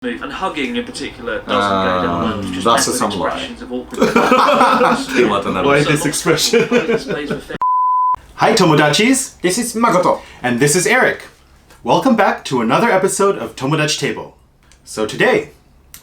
move, and hugging in particular doesn't go down well. It's just that's a met with samurai. expressions of awkwardness. Why this expression? Hi Tomodachis! This is Makoto. And this is Eric. Welcome back to another episode of Tomodachi Table. So today,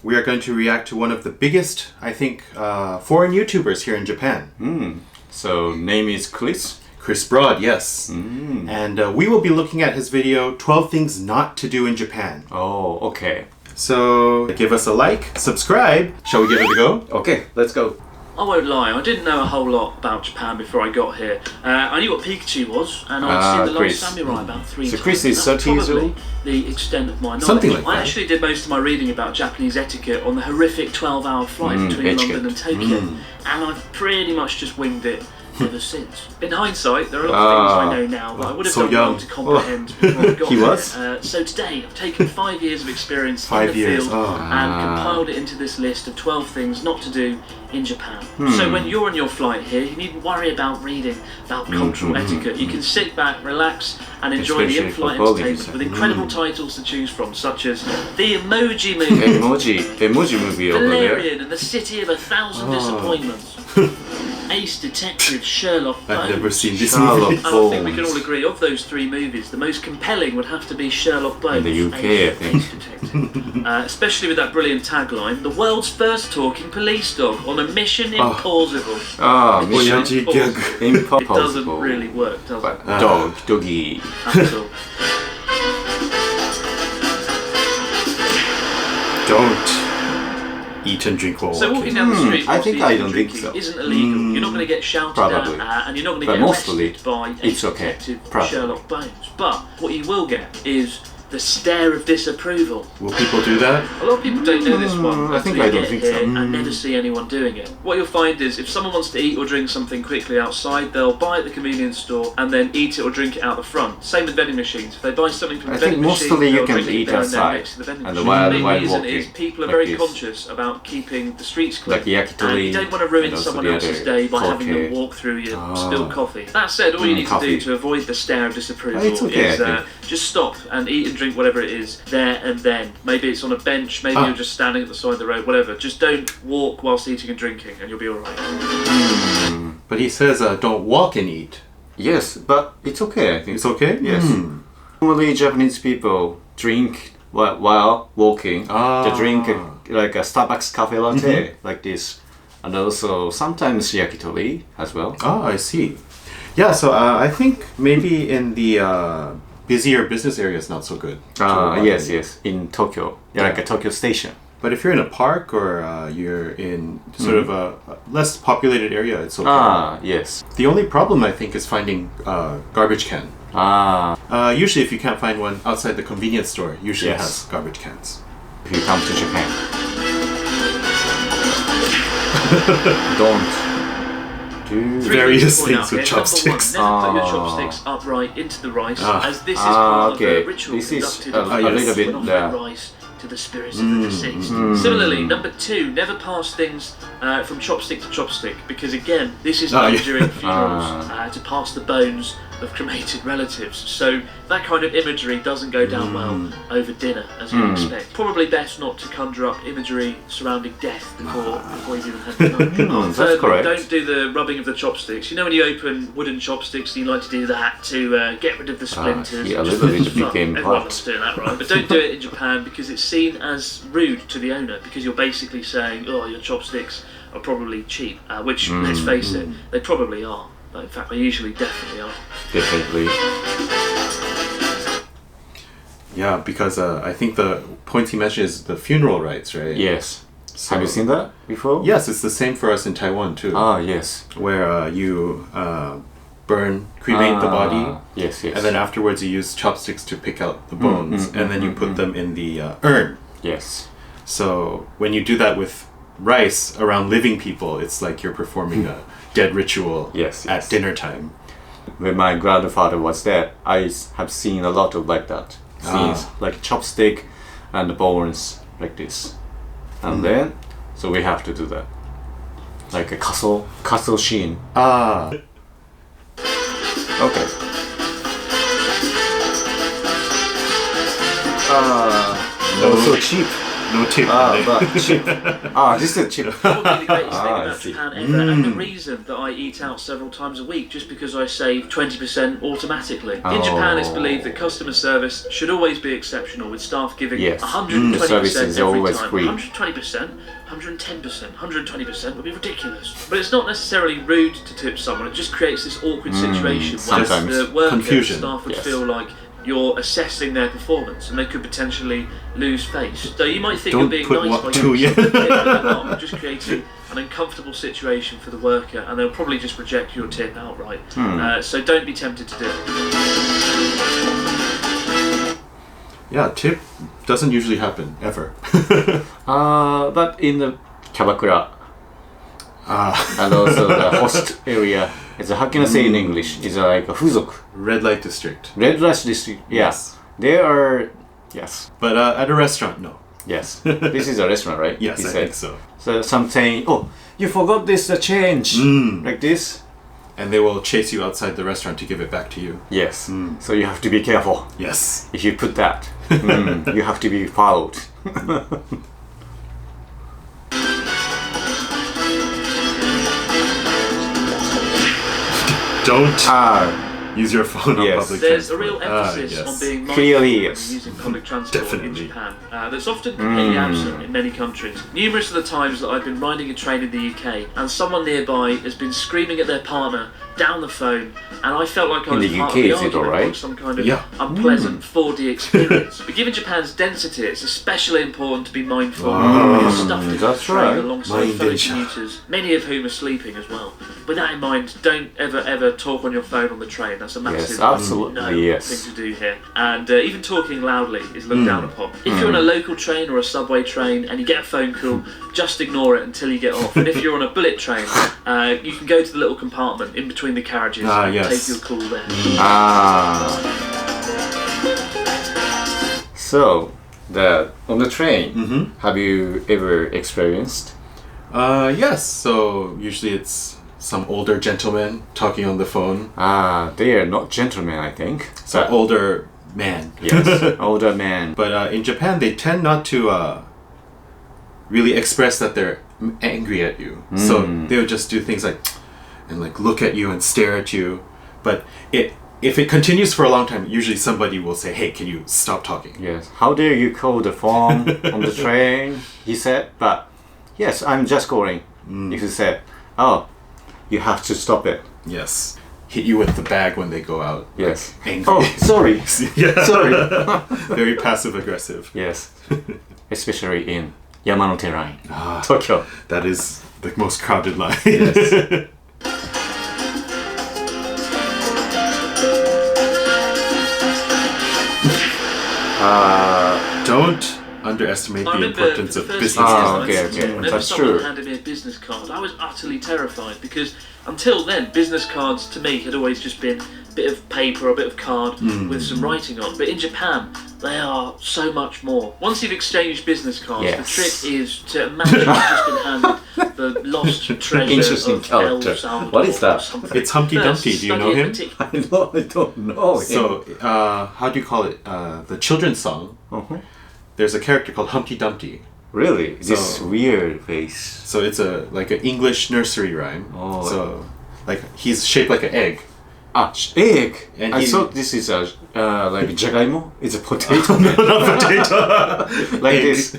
we are going to react to one of the biggest, I think, foreign YouTubers here in Japan. So, name is Chris? Chris Broad, yes. And we will be looking at his video, 12 Things Not to Do in Japan. Oh, okay. So, give us a like, subscribe. Shall we give it a go? Okay, let's go. I won't lie, I didn't know a whole lot about Japan before I got here. I knew what Pikachu was, and I'd seen The Last Samurai about 3 times. So Chris is 30 years old? The extent of my knowledge. Something like that. I actually did most of my reading about Japanese etiquette on the horrific 12-hour flight between etiquette. London and Tokyo, and I've pretty much just winged it ever since. In hindsight, there are a lot of things I know now that I would have done well to comprehend before I got He was? here. So today, I've taken 5 years of experience 5 in the years, field and compiled it into this list of 12 things not to do in Japan. So when you're on your flight here, you needn't worry about reading about cultural etiquette. You can sit back, relax, and enjoy the in-flight entertainment with incredible titles to choose from, such as The Emoji Movie, Emoji movie over there. Valerian and the City of a Thousand Disappointments, Ace Detective, Sherlock Holmes. I've never seen this Sherlock movie. And I think we can all agree, of those 3 movies, the most compelling would have to be Sherlock Holmes. In the UK, I think. Ace Detective. Especially with that brilliant tagline, the world's first talking police dog on a mission impossible. Mission Oyaji gag. Impossible. It doesn't really work, does it? Doggy. At all. Don't eat and drink while So walking. walking down the street, I think whilst I eating don't and think drinking so. isn't illegal. You're not going to get shouted Probably. at, and you're not going to But get mostly, arrested by it's Ace okay. Detective Probably. Sherlock Holmes. But what you will get is the stare of disapproval. Will people do that? A lot of people don't know this one I think until I you don't get think here so. and never see anyone doing it. What you'll find is if someone wants to eat or drink something quickly outside, they'll buy at the convenience store and then eat it or drink it out the front. Same with vending machines. If they buy something from the I think vending machine, mostly you they'll can drink it eat there and then outside next to the vending and machine. while The main reason walking, is people are like very this. conscious about keeping the streets clean. Like yakitori, and you don't want to ruin and also someone the else's other day by having them koke. walk through your spilled coffee. That said, all you need coffee. to do to avoid the stare of disapproval It's okay, is I think. just stop and eat and drink whatever it is there and then. Maybe it's on a bench, maybe you're just standing at the side of the road, whatever. Just don't walk whilst eating and drinking and you'll be alright. But he says don't walk and eat. Yes, but it's okay, I think. It's okay? Yes. Normally Japanese people drink while walking. They drink like a Starbucks cafe latte, like this. And also sometimes yakitori as well. Oh, I see. Yeah, so I think maybe in the busier business areas not so good. Yes. In Tokyo. Like a Tokyo station. But if you're in a park or you're in sort of a less populated area, it's okay. Yes. The only problem I think is finding garbage can. Usually if you can't find one outside the convenience store, usually it has garbage cans. If you come to Japan. Don't do Various Three things things with to point out chopsticks. here. Number 1, never put your chopsticks upright into the rice, as this is part of the ritual This is conducted a little bit when offering rice to the spirits of the deceased. Similarly, number 2, never pass things from chopstick to chopstick, because again, this is done during funerals to pass the bones of cremated relatives. So that kind of imagery doesn't go down well over dinner, as you'd expect. Probably best not to conjure up imagery surrounding death before you've even had the lunch. That's correct. Don't do the rubbing of the chopsticks. You know when you open wooden chopsticks, you like to do that to get rid of the splinters. A little bit became Everyone hot. loves doing that, right? But don't do it in Japan because it's seen as rude to the owner, because you're basically saying, oh, your chopsticks are probably cheap, which, let's face it, they probably are. But in fact, they usually definitely are. Definitely. Yeah, because I think the point he mentioned is the funeral rites, right? Yes. So, Have you seen that before? Yes, it's the same for us in Taiwan too. Yes. Where you cremate the body. Yes. And then afterwards you use chopsticks to pick out the bones, and then you put them in the urn. Yes. So when you do that with rice around living people, it's like you're performing a dead ritual at dinner time. When my grandfather was dead, I have seen a lot of like that scenes, like chopstick and the bones like this, and then so we have to do that, like a castle scene. Okay. That was so cheap. No tip. But chip. This is a chip. Probably the greatest thing I about see. Japan ever, and the reason that I eat out several times a week, just because I save 20% automatically. In Japan, it's believed that customer service should always be exceptional, with staff giving 120% The service is every always time. free. 120%, 110%, 120% would be ridiculous. But it's not necessarily rude to tip someone. It just creates this awkward situation where sometimes. the worker, Confusion. staff would Yes. feel like you're assessing their performance, and they could potentially lose face. So you might think Don't you're being put nice what by to giving you. someone a tip, but you're not. Just creating an uncomfortable situation for the worker, and they'll probably just reject your tip outright. So don't be tempted to do it. Yeah, tip doesn't usually happen ever. But in the Kabakura and also the host area, it's how can I say in English? It's like a fuzok. Red light district. Red light district. Yes. There are. Yes. But at a restaurant, no. Yes. This is a restaurant, right? Yes, He I said. think so. So some saying, oh, you forgot this change. Like this. And they will chase you outside the restaurant to give it back to you. Yes. So you have to be careful. Yes. If you put that, you have to be followed. Don't use your phone on Yes. public There's a transport. real emphasis Yes. on being mindful Clearly, when yes. using public transport in Definitely. Japan. That's often completely absent in many countries. Numerous of the times that I've been riding a train in the UK and someone nearby has been screaming at their partner down the phone, and I felt like I In was the part UK, of the is it argument, alright? like some kind of Yeah. unpleasant 4D experience. But given Japan's density, it's especially important to be mindful when you're stuffed in the that's train right. alongside fellow Minded. commuters, many of whom are sleeping as well. With that in mind, don't ever talk on your phone on the train. That's a massive Yes, absolutely, no yes. thing to do here. And even talking loudly is looked down upon. If you're on a local train or a subway train and you get a phone call, just ignore it until you get off. And if you're on a bullet train, you can go to the little compartment in between the carriages and yes. take your call there. So, on the train, have you ever experienced? Yes. So usually it's some older gentleman talking on the phone. They are not gentlemen, I think. So older man. Yes, older man. But in Japan, they tend not to really express that they're angry at you. So they'll just do things like, and like look at you and stare at you. But if it continues for a long time, usually somebody will say, "Hey, can you stop talking?" Yes. How dare you call the phone on the train? He said, but yes, I'm just calling. If you said, oh, you have to stop it. Yes. Hit you with the bag when they go out. Yes. Angry. Oh, sorry. Yeah. Sorry. Very passive aggressive. Yes. Especially in Yamanote line, Tokyo. That is the most crowded line. Yes. Don't underestimate I the remember importance for of the first business few years cards. okay, I okay. whenever That's someone true. handed me a business card, I was utterly terrified, because until then, business cards to me had always just been a bit of paper or a bit of card with some writing on. But in Japan, they are so much more. Once you've exchanged business cards, Yes. the trick is to imagine you've just been handed the lost treasure Interesting of El character. Salvador. What is that? or something. It's Humpty First, Dumpty. Do you know study a him? particular- I don't know. So, how do you call it? The children's song. There's a character called Humpty Dumpty. Really? This So- weird face. So it's like an English nursery rhyme. Oh. So, like he's shaped like an egg. Egg. And I he- thought this is a like jagaimo. It's a potato. Not potato. like Egg. this.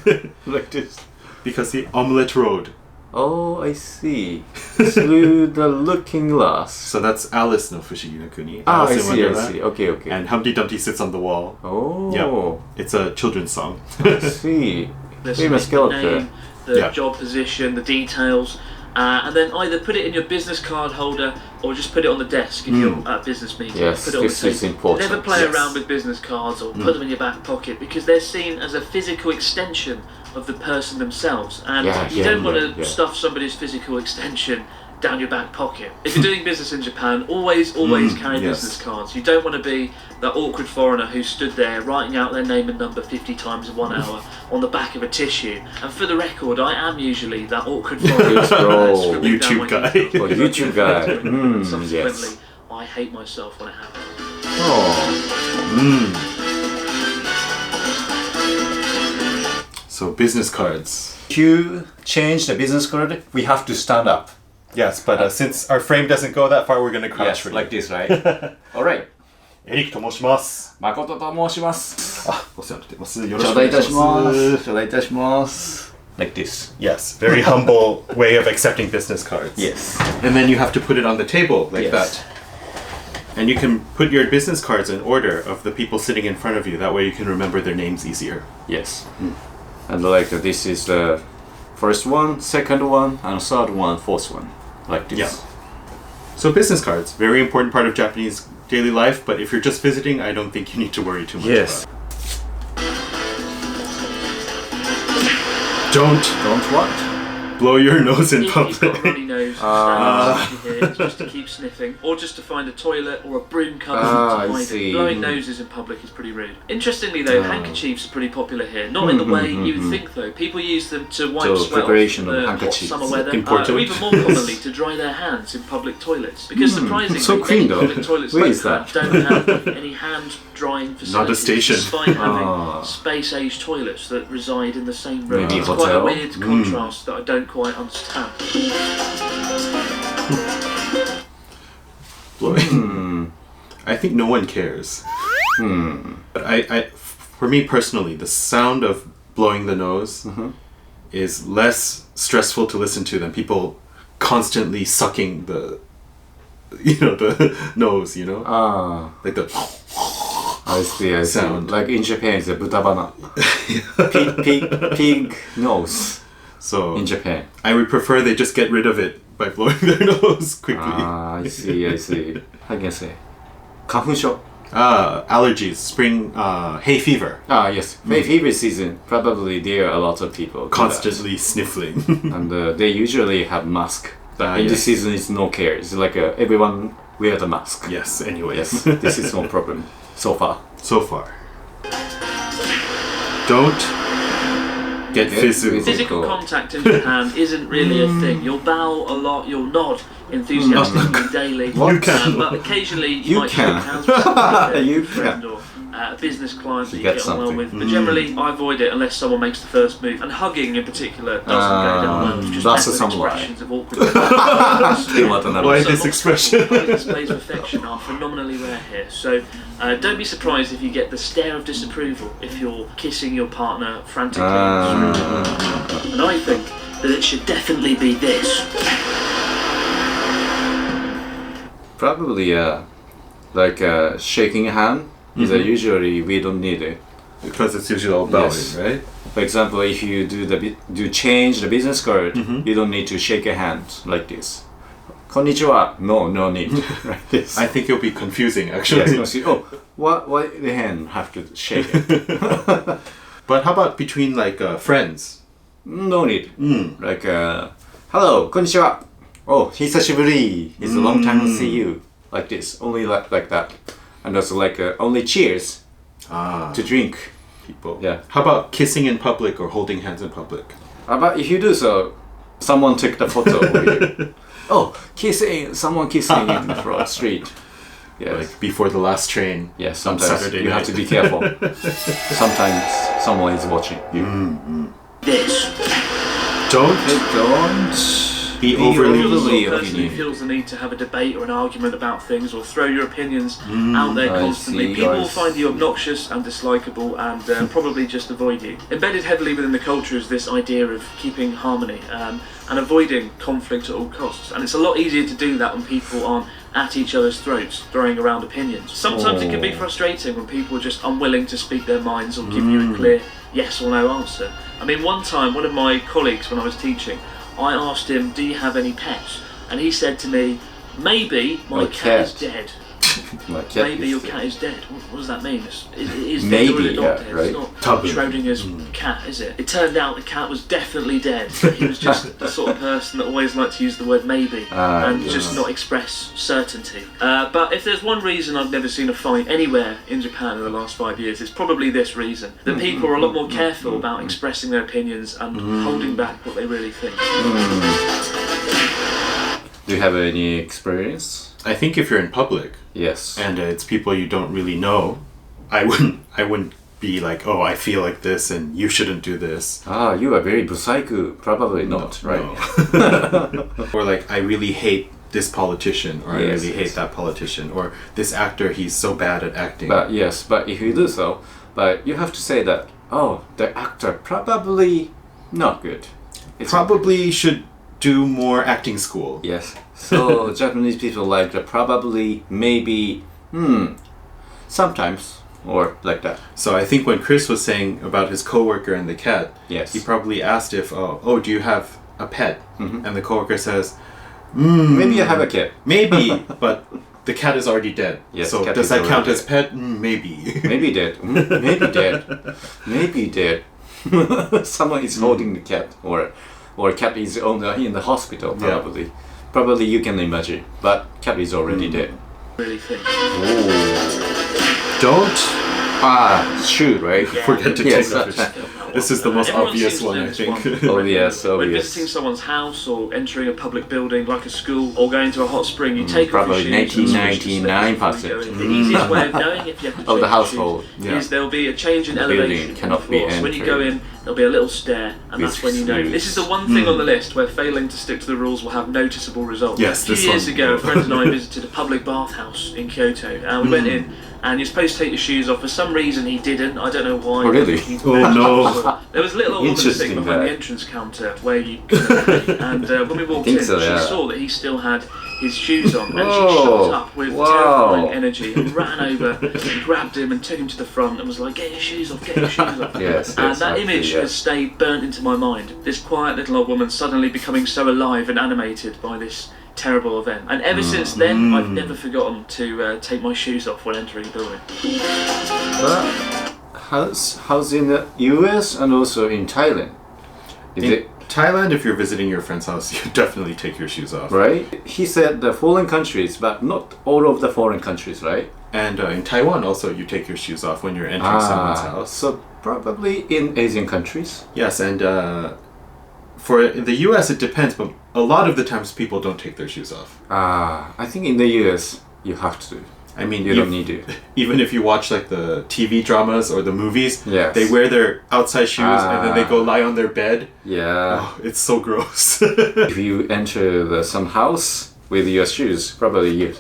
Like this. Because the omelette road. Oh, I see. Through the looking glass. So that's Alice no Fushigi no Kuni. I Alice in see. I Wonderland. see. Okay, okay. And Humpty Dumpty sits on the wall. Oh, Yep. It's a children's song. I see. There's Famous the character. name, the Yeah. job position, the details, and then either put it in your business card holder or just put it on the desk if you're at a business meeting. Yes, put it on this the is table. important. Never play Yes. around with business cards or put them in your back pocket, because they're seen as a physical extension of the person themselves, and you don't want to stuff somebody's physical extension down your back pocket. If you're doing business in Japan, always carry yes. business cards. You don't want to be that awkward foreigner who stood there writing out their name and number 50 times in 1 hour on the back of a tissue. And for the record, I am usually that awkward foreigner. Yes, bro. scribbling down YouTube my guy. details. Oh, YouTube guy. Subsequently, Yes. I hate myself when it happens. Oh. So business cards. To change the business card, we have to stand up. Yes, but since our frame doesn't go that far, we're gonna crouch Yes, for like you. this, right? Alright. エリックと申します。Makoto と申します。お世話になってます。よろしくお願いします。頂戴いたします。Like this. Yes, very humble way of accepting business cards. Yes. And then you have to put it on the table like Yes. that. And you can put your business cards in order of the people sitting in front of you. That way you can remember their names easier. Yes. And like this is the first one, second one, and third one, fourth one. Like this. Yeah. So business cards, very important part of Japanese daily life, but if you're just visiting, I don't think you need to worry too much Yes. about it. Don't what? blow your nose in If you've got a public. runny nose, stand here just to keep sniffing, or just to find a toilet or a broom cupboard to I hide see. it. Blowing noses in public is pretty rude. Interestingly though, handkerchiefs are pretty popular here. Not in the way you would think though. People use them to wipe So sweat preparation off of in the hot handkerchiefs. summer weather, Important. or even more commonly to dry their hands in public toilets. Because surprisingly, so clean, many though. public toilets Where like is that? don't have any hand drying facilities. Not a station. Despite having space-age toilets that reside in the same room. Maybe It's quite a hotel? weird contrast that I don't quite understand. Blowing. I think no one cares. But for me personally, the sound of blowing the nose is less stressful to listen to than people constantly sucking the nose, like the I see. sound. Like in Japan, it's a butabana. Pig nose So in Japan. I would prefer they just get rid of it by blowing their nose quickly. I see. How can I say? 花粉症. Allergies, spring, hay fever, Yes. Hay fever season. Probably there are a lot of people do that. constantly sniffling. And they usually have mask. But in this Yes. season, it's no care. It's like everyone wear the mask. Yes, anyways. Yes. This is no problem so far. So far. Don't get physical. Physical contact in Japan isn't really a thing. You'll bow a lot, you'll nod enthusiastically daily. You can. But occasionally you, You might can. shake hands with a You friend or a business client that you get get on well something. with. But generally I avoid it unless someone makes the first move. And hugging in particular doesn't go down well. It's just that's met a with samurai. expressions of awkwardness. Why So this lots of expression? public displays of affection are phenomenally rare here, so don't be surprised if you get the stare of disapproval if you're kissing your partner frantically. And I think that it should definitely be this. Probably like shaking hand is usually we don't need it. Because it's usually all bowing, Yes. right? For example, if you do change the business card, you don't need to shake a hand like this. Konnichiwa. No need. Like this. I think it'll be confusing, actually. Yes. Why the hand have to shake it? But how about between friends? No need. Like hello, konnichiwa. Oh, hisashiburi. It's a long time to see you. Like this. Only like that. And also only cheers to drink. People. Yeah. How about kissing in public or holding hands in public? But if you do so, someone took the photo of you. Oh, someone kissing in the street. Yes. Like before the last train. Yes, on sometimes Saturday you night. have to be careful. Sometimes someone is watching you. This. Don't be overly. If you're the sort Overly of person who opinion. feels the need to have a debate or an argument about things or throw your opinions out there I constantly, see, people I will find you obnoxious and dislikable and probably just avoid you. Embedded heavily within the culture is this idea of keeping harmony and avoiding conflict at all costs. And it's a lot easier to do that when people aren't at each other's throats, throwing around opinions. Sometimes it can be frustrating when people are just unwilling to speak their minds or give you a clear yes or no answer. I mean, one time, one of my colleagues when I was teaching, I asked him, do you have any pets? And he said to me, maybe my cat is dead. My cat Maybe is your dead. cat is dead. What does that mean? It is Maybe, dead or is it not yeah, dead? right. It's not Taboo. Schrodinger's cat, is it? It turned out the cat was definitely dead. He was just the sort of person that always liked to use the word maybe and just not express certainty. But if there's one reason I've never seen a fight anywhere in Japan in the last 5 years, it's probably this reason. That people are a lot more careful about expressing their opinions and holding back what they really think. Do you have any experience? I think if you're in public Yes. and it's people you don't really know, I wouldn't be like, oh, I feel like this and you shouldn't do this. Ah, you are very busaiku. Probably not, right? No. Or like, I really hate this politician, or I really hate that politician, or this actor, he's so bad at acting. But yes, but if you do so, but you have to say that, oh, the actor probably not good. It's Probably should do more acting school. Yes. So Japanese people like the probably, maybe, sometimes, or like that. So I think when Chris was saying about his coworker and the cat, Yes. he probably asked if, oh, do you have a pet? And the coworker says, Maybe I have a cat. maybe, but the cat is already dead. Yes, so cat does is that count already as pet? Maybe. Maybe dead. Maybe dead. Maybe dead. Someone is holding the cat, or cat is in the hospital, probably. Yeah. Probably you can imagine, but cat is already dead. Really think. Don't Shoot, right? forget to Yes. take off. This is the most Everyone obvious seems to one, know I this think. one. Obvious. When visiting someone's house or entering a public building like a school or going to a hot spring, you take off Probably your shoes. and switch to 99%. slippers before you go in. The easiest way of knowing if you have to Of change the your household. shoes Yeah. is there'll be a change in The elevation building on the cannot be floor. So when you entered. go in, there'll be a little stair, and With that's when you know. shoes. This is the one thing on the list where failing to stick to the rules will have noticeable results. Yes, a few this years one. ago, a friend and I visited a public bathhouse in Kyoto, and we went in. And you're supposed to take your shoes off. For some reason, he didn't. I don't know why. Oh, really? Oh, no. There was a little old woman Interesting, sitting behind that. the entrance counter where you could pay. And when we walked think in, so, she yeah. saw that he still had his shoes on, and she Whoa. shot up with Wow. terrifying energy and ran over and grabbed him and took him to the front and was like, "Get your shoes off, get your shoes off." Yes, And yes, that actually, image yes. has stayed burnt into my mind. This quiet little old woman suddenly becoming so alive and animated by this terrible event. And ever since then, I've never forgotten to take my shoes off when entering a building. But how's in the US and also in Thailand? Is In it Thailand, if you're visiting your friend's house, you definitely take your shoes off. right? He said the foreign countries, but not all of the foreign countries, right? And in Taiwan, also, you take your shoes off when you're entering someone's house. So probably in Asian countries. Yes, and for the US, it depends, but a lot of the times people don't take their shoes off. I think in the US you have to. I mean, You don't need to. even if you watch like the TV dramas or the movies, Yes. they wear their outside shoes and then they go lie on their bed. Yeah. Oh, it's so gross. If you enter some house with your shoes, probably you.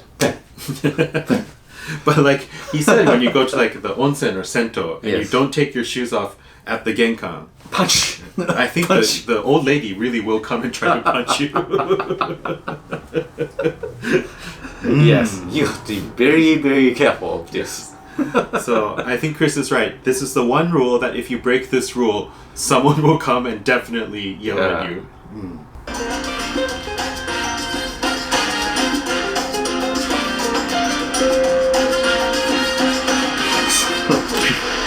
But like he said, when you go to like the onsen or sento and you Yes. don't take your shoes off at the genkan, Punch. I think the old lady really will come and try to punch you. Yes, you have to be very, very careful of this. So I think Chris is right. This is the one rule that if you break this rule, someone will come and definitely yell Yeah. at you.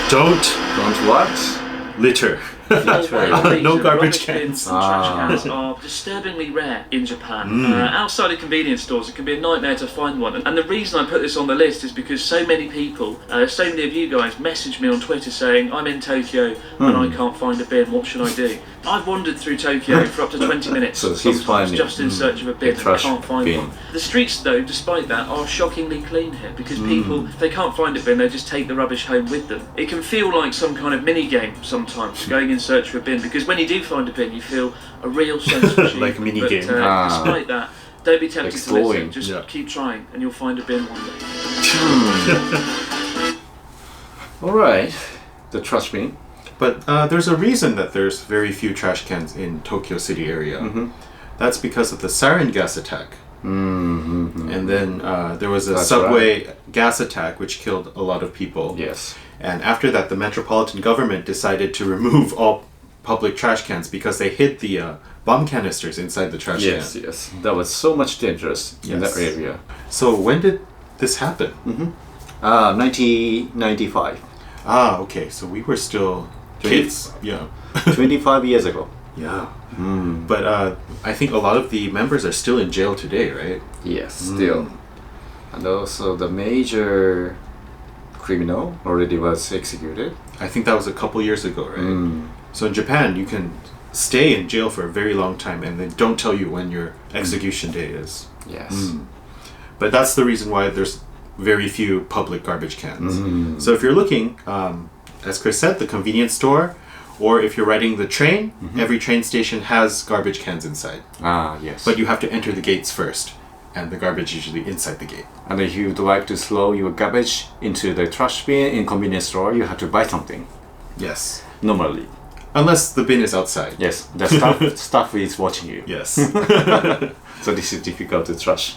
Don't Don't what? litter. No garbage cans. And trash cans are disturbingly rare in Japan. Outside of convenience stores, it can be a nightmare to find one. And the reason I put this on the list is because so many people, so many of you guys, message me on Twitter saying, "I'm in Tokyo and I can't find a bin. What should I do?" I've wandered through Tokyo for up to 20 minutes, So he's sometimes finding just in search of a bin and trash can't find bin. one. The streets, though, despite that, are shockingly clean here because people, if they can't find a bin, they just take the rubbish home with them. It can feel like some kind of mini game sometimes, going in search for a bin, because when you do find a bin, you feel a real sense of achievement. Like mini But, game. Despite that, don't be tempted to Exploring. listen. Just Yeah. keep trying, and you'll find a bin one day. All right, the trash bin. But there's a reason that there's very few trash cans in Tokyo City area. That's because of the sarin gas attack. And then there was a That's subway gas attack which killed a lot of people. Yes. And after that, the metropolitan government decided to remove all public trash cans because they hid the bomb canisters inside the trash Yes, can. yes. That was so much dangerous in that Yes. area. So when did this happen? 1995. Okay. So we were still kids. Yeah. 25 years ago. Yeah. But I think a lot of the members are still in jail today, right? Yes, still. And also the major criminal already was executed. I think that was a couple years ago, right? So in Japan, you can stay in jail for a very long time and they don't tell you when your execution day is. Yes. But that's the reason why there's very few public garbage cans. So if you're looking, as Chris said, the convenience store, or if you're riding the train, every train station has garbage cans inside. Ah, yes. But you have to enter the gates first, and the garbage is usually inside the gate. And if you'd like to throw your garbage into the trash bin in convenience store, you have to buy something. Yes. Normally. Unless the bin is outside. Yes, the staff is watching you. Yes. So this is difficult to trash.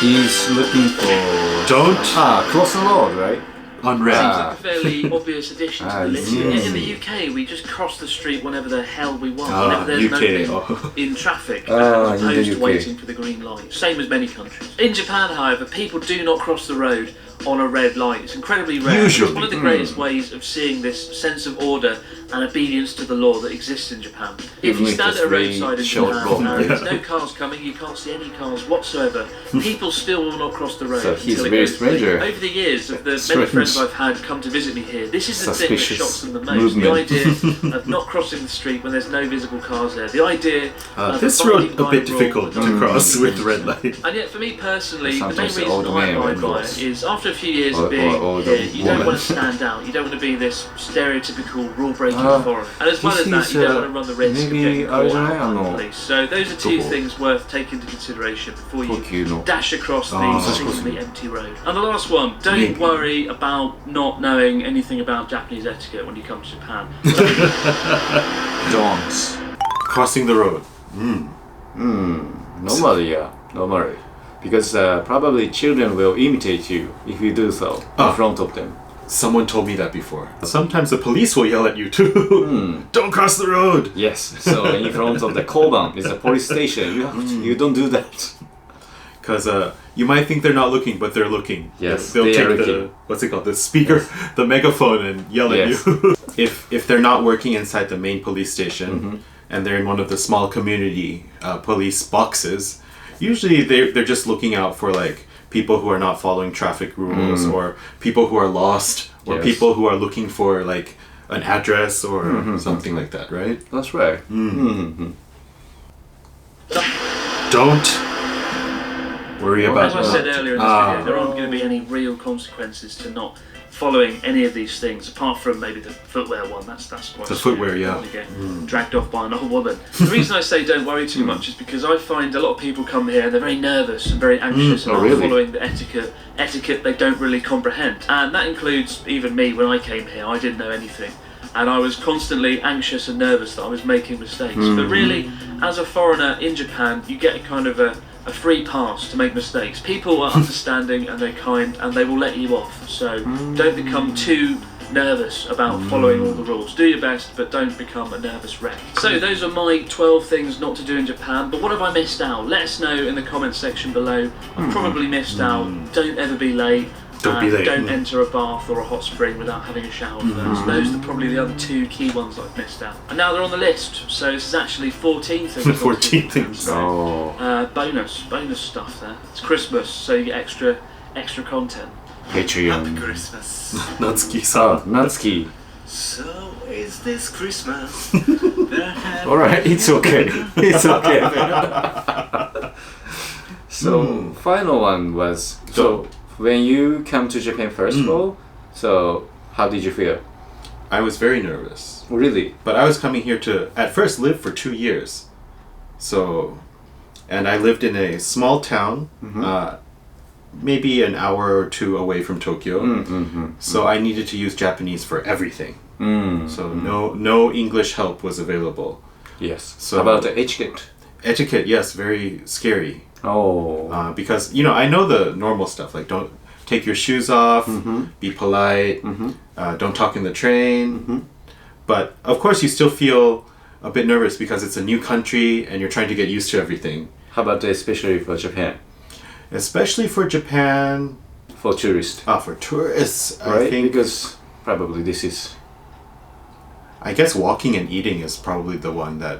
He's looking for... Don't cross the road, right? on Seems red. like a fairly obvious addition to the list. yes. In the UK, we just cross the street whenever the hell we want, Ah, whenever there's UK, nobody in traffic, Ah, as in the opposed to UK. waiting for the green light. Same as many countries. In Japan, however, people do not cross the road on a red light. It's incredibly rare. Usually. It's one of the greatest ways of seeing this sense of order and obedience to the law that exists in Japan. If you Even if stand it's at a very roadside in short Japan road, and there's yeah. no cars coming, you can't see any cars whatsoever, people still will not cross the road. So he's until it very goes stranger. Over the years of the many Strange. friends I've had come to visit me here, this is the thing that Suspicious shocks them the most. movement. The idea of not crossing the street when there's no visible cars there. The idea of This abiding road a by bit a rule difficult that to doesn't cross make with sense. red light. And yet, for me personally, the main Sometimes the reason older I man abide will by cross. it is after a few years Or- of being or the here, you don't woman. want to stand out. You don't want to be this stereotypical rule-breaking Ah, foreigner. And as well this as that, is, you don't want to run the risk of maybe getting caught I out by don't the know. police. So those are two Double. things worth taking into consideration before you Tokyo. dash across the Ah. seemingly empty road. And the last one, don't Maybe. worry about not knowing anything about Japanese etiquette when you come to Japan. Don't. Crossing the road. Normally, yeah. Normally. Because probably children will imitate you if you do so in front of them. Someone told me that before. Sometimes the police will yell at you too. Don't cross the road. Yes. So in front of the koban is a police station. You don't do that. Because you might think they're not looking, but they're looking. Yes, they'll they take are the looking. what's it called, the speaker, the megaphone, and yell Yes. at you. if they're not working inside the main police station and they're in one of the small community police boxes, usually they're just looking out for like people who are not following traffic rules, or people who are lost, or Yes. people who are looking for like an address or something like that, right? That's right. Don't worry about As I said that. earlier in this video, there aren't going to be any real consequences to not following any of these things, apart from maybe the footwear one. That's quite The scary. footwear, yeah. You get dragged off by an old woman. The reason I say don't worry too much is because I find a lot of people come here and they're very nervous and very anxious and Oh, aren't really? following the etiquette they don't really comprehend. And that includes even me. When I came here, I didn't know anything. And I was constantly anxious and nervous that I was making mistakes. But really, as a foreigner in Japan, you get a kind of a free pass to make mistakes. People are understanding and they're kind and they will let you off. So don't become too nervous about following all the rules. Do your best, but don't become a nervous wreck. So those are my 12 things not to do in Japan. But what have I missed out? Let us know in the comments section below. I've probably missed out. Don't ever be late. Don't be late. Don't enter a bath or a hot spring without having a shower first. Those are probably the other two key ones I've missed out. And now they're on the list. So this is actually 14 things. not to do in 14 Japan. things. So, Oh. bonus stuff there. It's Christmas, so you get extra content. Patreon. Christmas. Natsuki-san. Natsuki. So is this Christmas? There have Alright, it's okay. It's okay. So, final one was, so when you come to Japan first of all, so how did you feel? I was very nervous. Really? But I was coming here to, at first, live for 2 years. So, and I lived in a small town, maybe an hour or two away from Tokyo. So I needed to use Japanese for everything. So no English help was available. Yes. So- So about the etiquette. Etiquette, yes, very scary. Oh. Because, I know the normal stuff, like don't take your shoes off, be polite, don't talk in the train. But of course you still feel a bit nervous because it's a new country and you're trying to get used to everything. How about especially for Japan? Especially for Japan, For tourists. for tourists, Right? I think, Because probably this is... I guess walking and eating is probably the one that,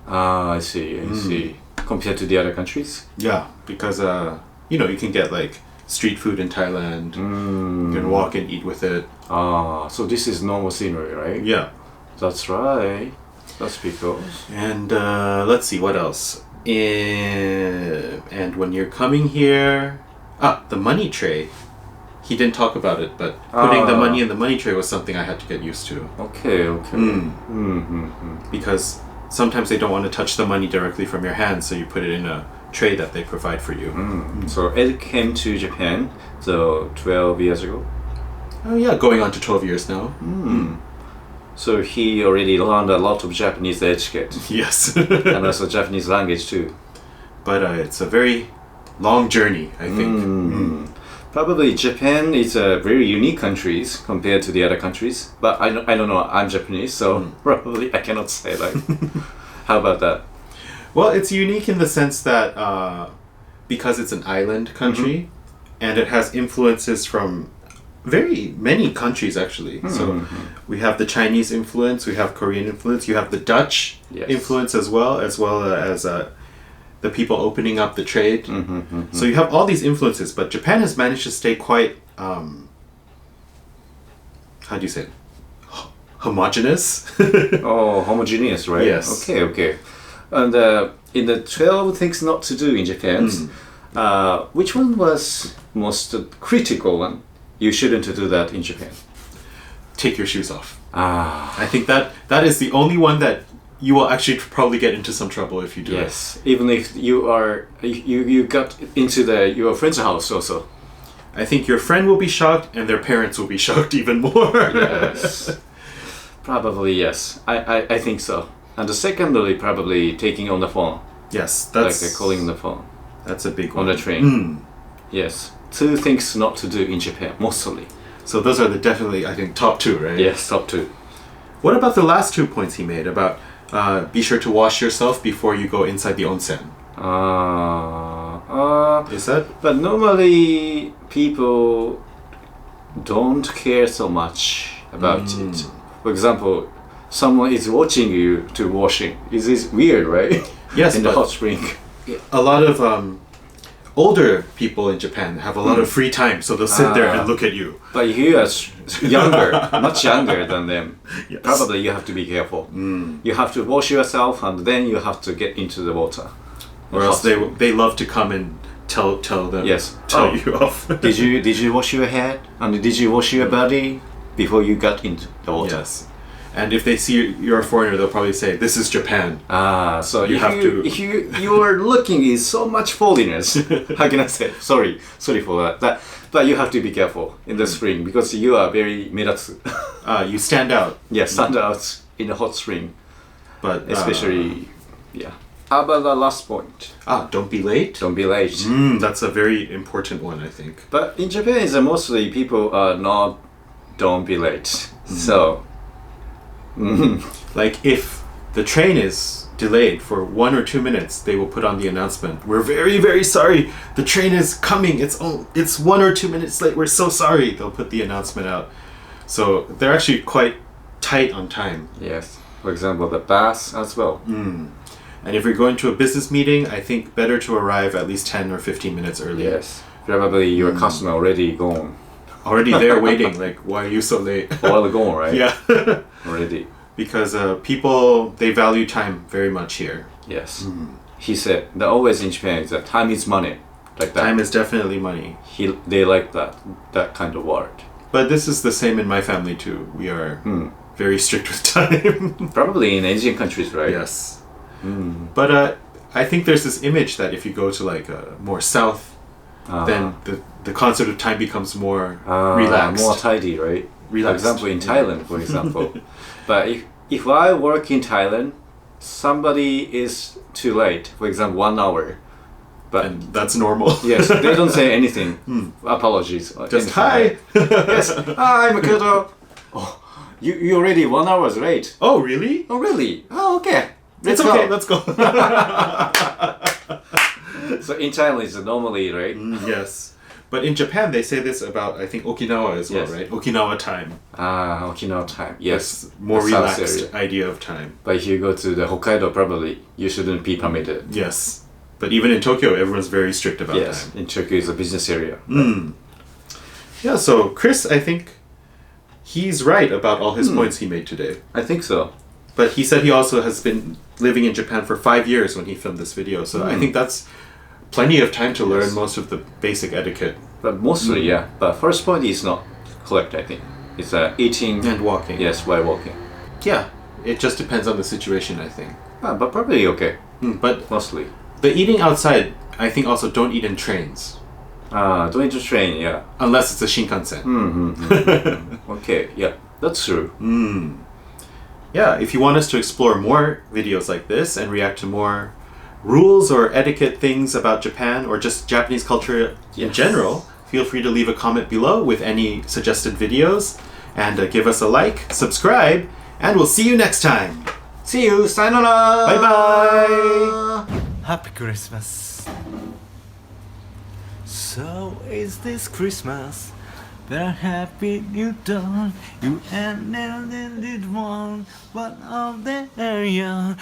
I see. Compared to the other countries? yeah, because, you can get like street food in Thailand. You can walk and eat with it. So this is normal scenery, right? Yeah. That's right. That's because. And let's see, what else? And when you're coming here... the money tray. He didn't talk about it, but putting the money in the money tray was something I had to get used to. Okay. Because sometimes they don't want to touch the money directly from your hand, so you put it in a tray that they provide for you. So Ed came to Japan 12 years ago. Oh yeah, going on to 12 years now. So he already learned a lot of Japanese etiquette. Yes. And also Japanese language too. But it's a very long journey, I think. Probably Japan is a very unique country compared to the other countries. But I don't know, I'm Japanese, so probably I cannot say that. How about that? Well, it's unique in the sense that because it's an island country and it has influences from very many countries actually. So we have the Chinese influence, we have Korean influence, you have the Dutch influence as well as the people opening up the trade. So you have all these influences, but Japan has managed to stay quite, how do you say it? Homogeneous? Homogeneous, right? Yes. Okay. And in the 12 things not to do in Japan, which one was most critical one? You shouldn't do that in Japan. Take your shoes off. I think that is the only one that you will actually probably get into some trouble if you do it. Yes, even if you got into your friend's house also. I think your friend will be shocked and their parents will be shocked even more. Yes. Probably yes. I think so. And secondly, probably taking on the phone. Yes, that's... Like calling the phone. That's a big one. On the train. Yes. 2 things not to do in Japan, mostly. So those are definitely, I think, top 2, right? Yes, top 2. What about the last 2 points he made about be sure to wash yourself before you go inside the onsen? Is that? But normally people don't care so much about it. For example, someone is watching you to washing. Is this weird, right? Yes, in the hot spring. A lot of older people in Japan have a lot of free time, so they'll sit there and look at you. But you are younger, much younger than them. Yes. Probably you have to be careful. You have to wash yourself and then you have to get into the water. Or else they love to come and tell them. Yes. Tell you off. Did you wash your head and did you wash your body before you got into the water? Yes. And if they see you're a foreigner, they'll probably say, "This is Japan." So you have to. If your looking is so much foreigners, how can I say? Sorry for that. But you have to be careful in the spring because you are very miratsu. You stand out. Yeah, stand out in the hot spring. But especially, How about the last point? Don't be late. Don't be late. That's a very important one, I think. But in Japan, is mostly people are not. Don't be late. So. Like if the train is delayed for 1 or 2 minutes, they will put on the announcement, "We're very, very sorry. The train is coming. It's 1 or 2 minutes late. We're so sorry." They'll put the announcement out. So they're actually quite tight on time. Yes. For example, the bus as well. And if you're going to a business meeting, I think better to arrive at least 10 or 15 minutes early. Yes. Probably your customer already gone. Already there waiting, like, why are you so late? All gone, right? Yeah. Already. Because people, they value time very much here. Yes. He said that always in Japan is that time is money. Like that. Time is definitely money. They like that kind of word. But this is the same in my family too. We are very strict with time. Probably in Asian countries, right? Yes. But I think there's this image that if you go to like more south, then the concept of time becomes more relaxed. More tidy, right? Relaxed. For example, in Thailand, for example. But if I work in Thailand, somebody is too late, for example, 1 hour. But and that's normal. Yes, they don't say anything. Apologies. Just hi. Yes. Hi, Makoto. Oh, you already 1 hour late. Oh, really? Oh, really? Oh, okay. It's okay. Let's go. So in Thailand, it's normally, right? Yes. But in Japan, they say this about, I think, Okinawa as well, right? Okinawa time. Okinawa time. Yes. It's more relaxed idea of time. But if you go to the Hokkaido, probably you shouldn't be permitted. Yes. But even in Tokyo, everyone's very strict about Yes, time. in Tokyo is a business area. Yeah, so Chris, I think he's right about all his points he made today. I think so. But he said he also has been living in Japan for 5 years when he filmed this video. So I think that's plenty of time to learn most of the basic etiquette. But mostly, yeah. But first point is not correct, I think. It's eating And walking. Yes, while walking. Yeah, it just depends on the situation, I think. But probably okay. But Mostly. the eating outside, I think also don't eat in trains. Don't need to train, yeah. Unless it's a Shinkansen. Okay, yeah. That's true. Yeah, if you want us to explore more videos like this and react to more rules or etiquette things about Japan or just Japanese culture in general, feel free to leave a comment below with any suggested videos and give us a like, subscribe, and we'll see you next time. See you! Sayonara! Bye bye! Happy Christmas. So is this Christmas? Very happy you don't. You ended one, but of the area.